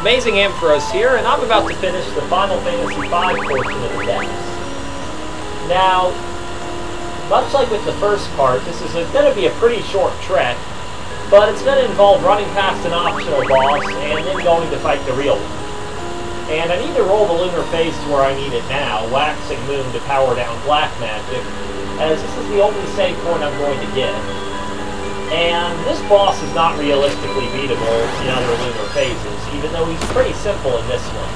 Amazing Ampharos here, and I'm about to finish the Final Fantasy V portion of the depths. Now, much like with the first part, this is going to be a pretty short trek, but it's going to involve running past an optional boss and then going to fight the real one. And I need to roll the lunar phase to where I need it now, waxing moon to power down black magic, as this is the only save point I'm going to get. And this boss is not realistically beatable in other lunar phases, even though he's pretty simple in this one.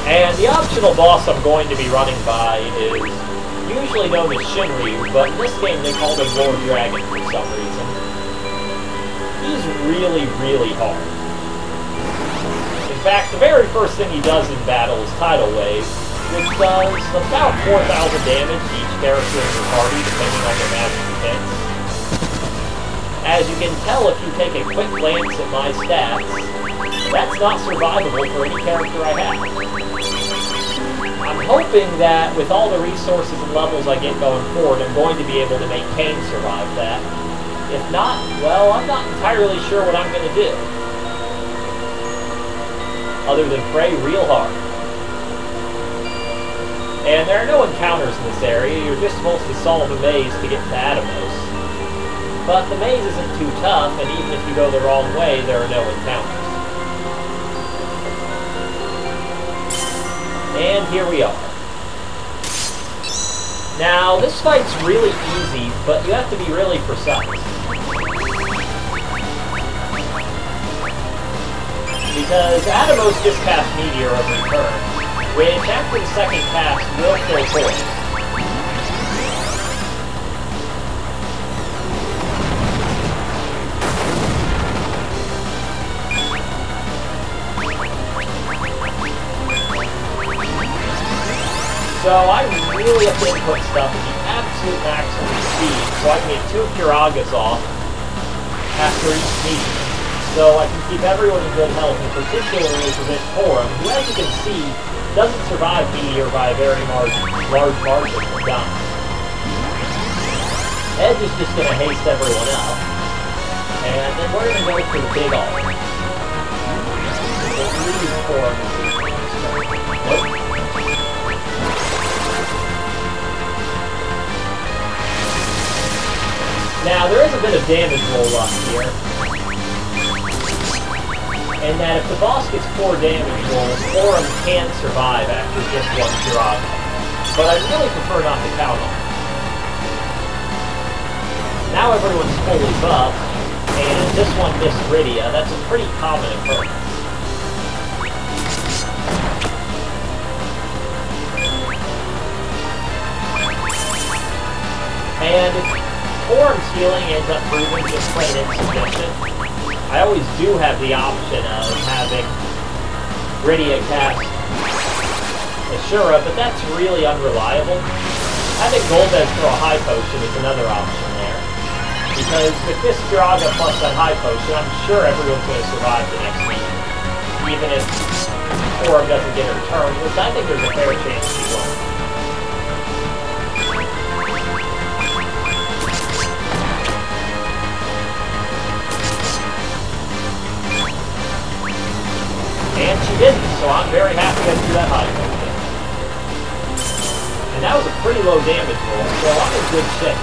And the optional boss I'm going to be running by is usually known as Shinryu, but in this game they call him Lord Dragon for some reason. He's really, really hard. In fact, the very first thing he does in battle is Tidal Wave, which does about 4,000 damage to each character in your party, depending on their magic defense. As you can tell if you take a quick glance at my stats, that's not survivable for any character I have. I'm hoping that with all the resources and levels I get going forward, I'm going to be able to make Kane survive that. If not, well, I'm not entirely sure what I'm going to do. Other than pray real hard. And there are no encounters in this area, you're just supposed to solve a maze to get to Atomos. But the maze isn't too tough, and even if you go the wrong way, there are no encounters. And here we are. Now, this fight's really easy, but you have to be really precise. Because Atomos just cast Meteor every turn, which after the second cast will kill Force. So I really have to input stuff at the absolute maximum speed, so I can get 2 Kiragas off after each meeting. So I can keep everyone in good health, and particularly prevent Forum, who, as you can see, doesn't survive Meteor by a very large margin of dying. Edge is just going to haste everyone up, and then we're going to go for the big all. Forum is Now, there is a bit of damage roll up here. And that if the boss gets 4 damage rolls, Forum can survive after just 1 Kiraga. But I'd really prefer not to count on it. Now everyone's fully buffed, and this one missed Rydia. That's a pretty common occurrence. And if Forum's healing ends up proving just plain insufficient, I always do have the option of having Rydia cast Ashura, but that's really unreliable. Having Golbez throw a high potion is another option there. Because with this Kiraga plus that high potion, I'm sure everyone's going to survive the next meeting. Even if Forum doesn't get a return, which I think there's a fair chance she won't. And she didn't, so I'm very happy I threw that high potion. And that was a pretty low damage roll, so I'm in good shape.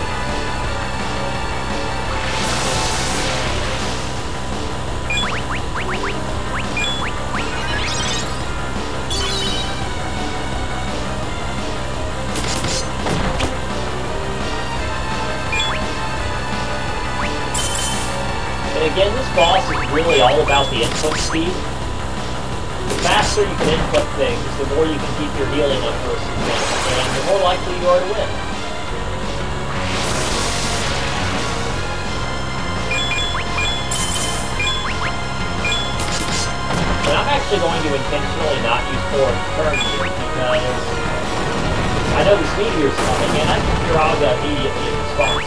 And again, this boss is really all about the input speed. The faster you can input things, the more you can keep your healing up versus things, and the more likely you are to win. But I'm actually going to intentionally not use Forum's turn here, because I know this Meteor's coming, and I can Kiraga immediately in response.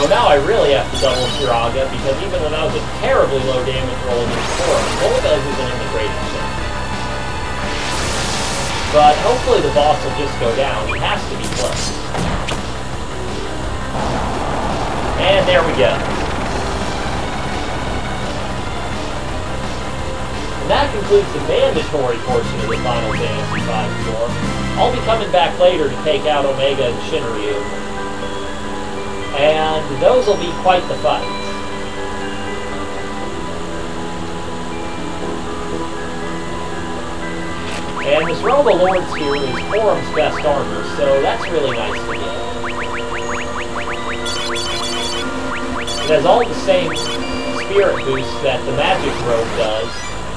So now I really have to double Kiraga, because even though that was a terribly low damage roll against Forum, Golbez isn't in the greatest shape. But hopefully the boss will just go down. He has to be close. And there we go. And that concludes the mandatory portion of the Final Fantasy V tour. I'll be coming back later to take out Omega and Shinryu. And those will be quite the fights. And this Robe of Lords here is Forum's best armor, so that's really nice to get. It has all the same spirit boosts that the Magic Robe does,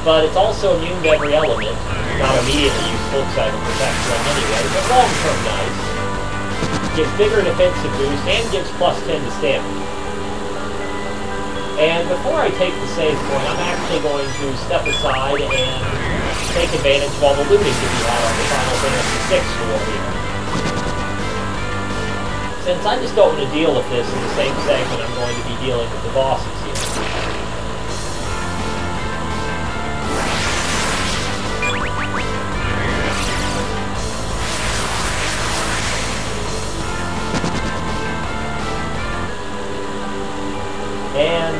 but it's also immune to every element. Not immediately useful because I have a Protect Ring anyway, but long-term nice. Gives bigger defensive boost and gives plus 10 to stamina. And before I take the save point, I'm actually going to step aside and take advantage of all the looting to be had on the Final Fantasy VI floor here. Since I just don't want to deal with this in the same segment I'm going to be dealing with the bosses here. And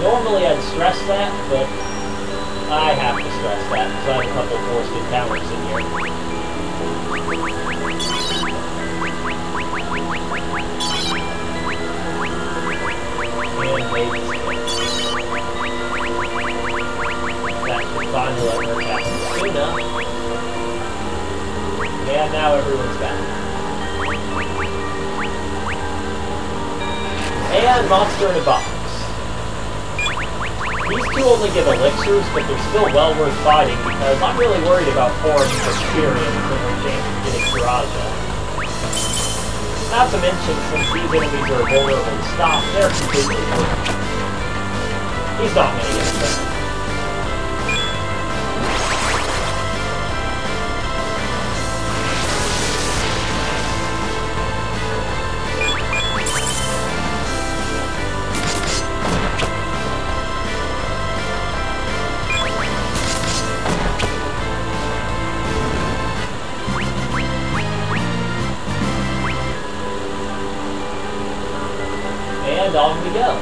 normally I'd stress that, but I have to stress that because I have a couple forced encounters in here. And maybe that should finally let her attack Suna. And now everyone's back. And Monster in a Box. These two only give elixirs, but they're still well worth fighting because I'm really worried about Forum's experience and her chance of getting Kiraja. Not to mention, since these enemies are vulnerable to stop, they're completely worth. He's not going to get it. And on we go.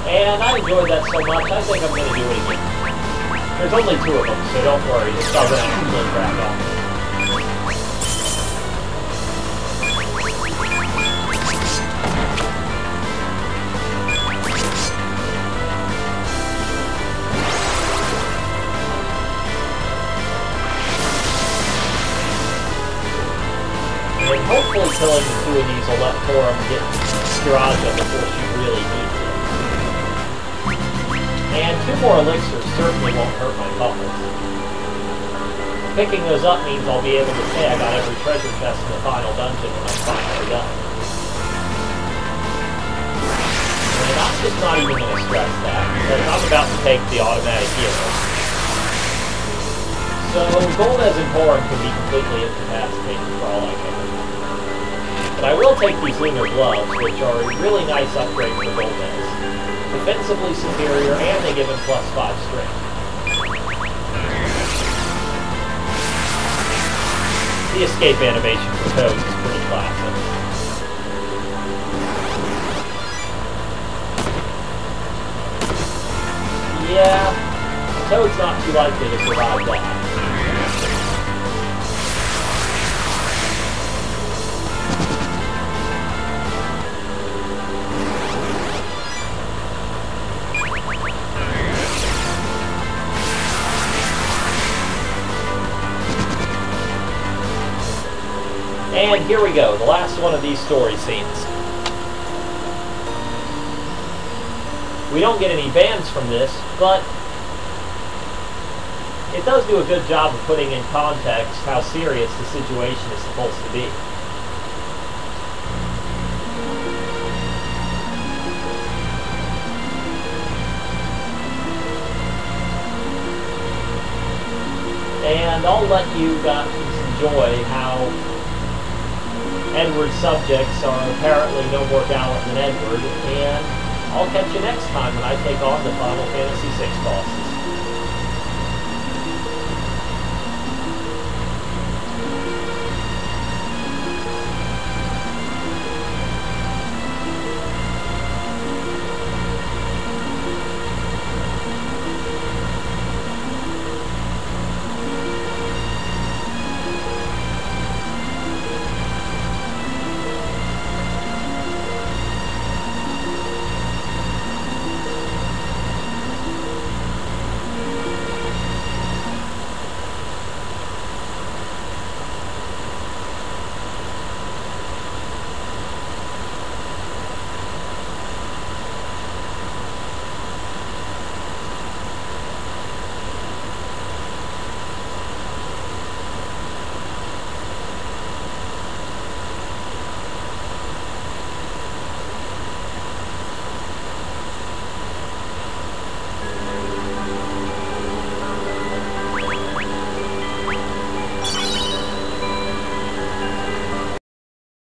And I enjoyed that so much, I think I'm going to do it again. There's only two of them, so don't worry, this doesn't actually crack off. And hopefully killing the two of these will let Forum get Kiraja before she really needs it. And two more elixirs certainly won't hurt my cause. Picking those up means I'll be able to say I got every treasure chest in the final dungeon when I'm finally done. And I'm just not even going to stress that, because I'm about to take the automatic hero. So Goldes and Forum can be completely incapacitated for all I care. But I will take these Lunar Gloves, which are a really nice upgrade for Goldes. Defensively superior, and they give him +5 strength. The escape animation for Toads is pretty classic. Yeah, Toad's not too likely to survive that. And here we go, the last one of these story scenes. We don't get any bans from this, but it does do a good job of putting in context how serious the situation is supposed to be. and I'll let you guys enjoy how Edward's subjects are apparently no more gallant than Edward, and I'll catch you next time when I take on the Final Fantasy VI bosses.